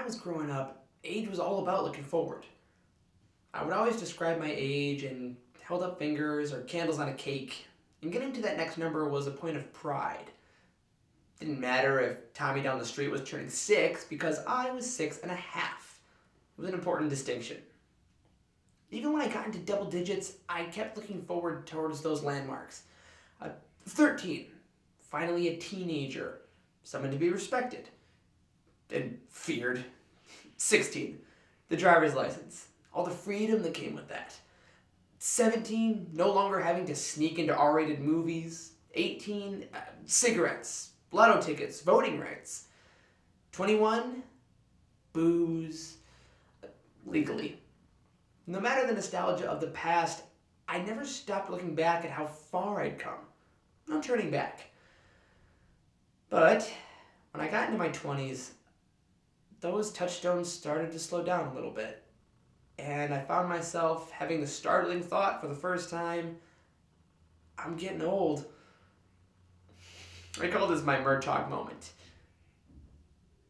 was growing up, age was all about looking forward. I would always describe my age in held up fingers or candles on a cake, and getting to that next number was a point of pride. Didn't matter if Tommy down the street was turning 6 because I was 6.5. It was an important distinction. Even when I got into double digits, I kept looking forward towards those landmarks. 13, finally a teenager, someone to be respected and feared. 16, the driver's license, all the freedom that came with that. 17, no longer having to sneak into R-rated movies. 18, cigarettes, lotto tickets, voting rights. 21, booze, legally. No matter the nostalgia of the past, I never stopped looking back at how far I'd come. No turning back. But when I got into my 20s, those touchstones started to slow down a little bit. And I found myself having the startling thought for the first time, I'm getting old. I call this my Murtaugh moment.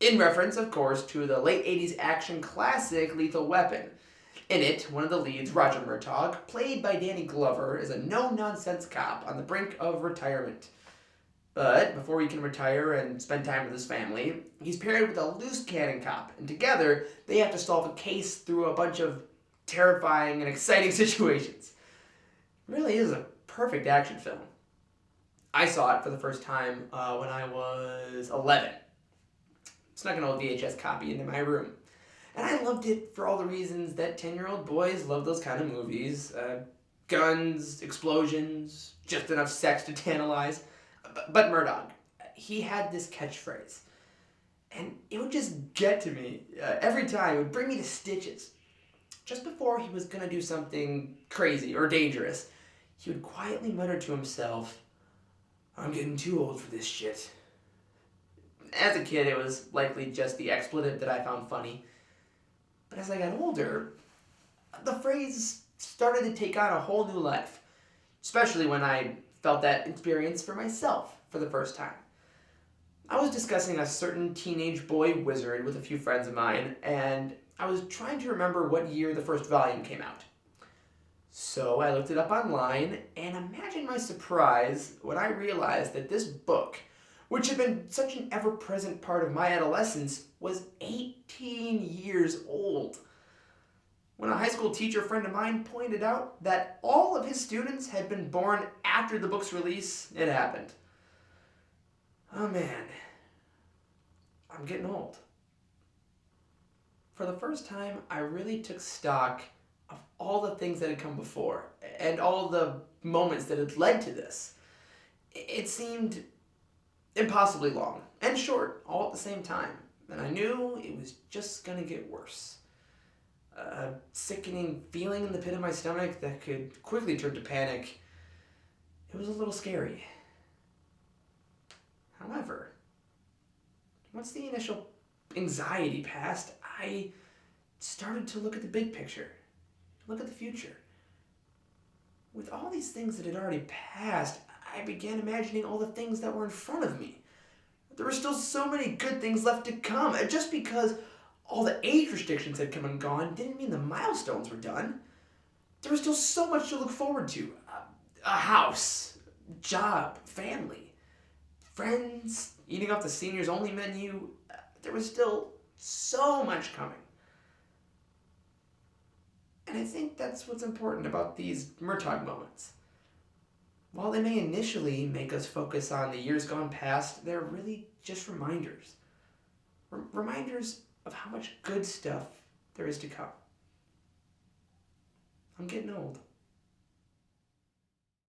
In reference, of course, to the late 80s action classic Lethal Weapon. In it, one of the leads, Roger Murtaugh, played by Danny Glover, is a no-nonsense cop on the brink of retirement. But before he can retire and spend time with his family, he's paired with a loose cannon cop, and together they have to solve a case through a bunch of terrifying and exciting situations. It really is a perfect action film. I saw it for the first time when I was 11. Snuck an old VHS copy into my room. And I loved it for all the reasons that 10-year-old boys love those kind of movies. Guns, explosions, just enough sex to tantalize. But Murtaugh, he had this catchphrase. And it would just get to me every time. It would bring me to stitches. Just before he was going to do something crazy or dangerous, he would quietly mutter to himself, I'm getting too old for this shit. As a kid, it was likely just the expletive that I found funny. But as I got older, the phrase started to take on a whole new life, especially when I felt that experience for myself for the first time. I was discussing a certain teenage boy wizard with a few friends of mine, and I was trying to remember what year the first volume came out. So I looked it up online, and imagine my surprise when I realized that this book, which had been such an ever-present part of my adolescence, was 18 years old. When a high school teacher friend of mine pointed out that all of his students had been born after the book's release, it happened. Oh man, I'm getting old. For the first time, I really took stock of all the things that had come before, and all the moments that had led to this. It seemed impossibly long and short all at the same time, and I knew it was just gonna get worse. A sickening feeling in the pit of my stomach that could quickly turn to panic. It was a little scary. However, once the initial anxiety passed, I started to look at the big picture, look at the future. With all these things that had already passed, I began imagining all the things that were in front of me. There were still so many good things left to come. And just because all the age restrictions had come and gone didn't mean the milestones were done. There was still so much to look forward to. A house, job, family, friends, eating off the seniors only menu. There was still so much coming. And I think that's what's important about these Murtaugh moments. While they may initially make us focus on the years gone past, they're really just reminders. Reminders of how much good stuff there is to come. I'm getting old.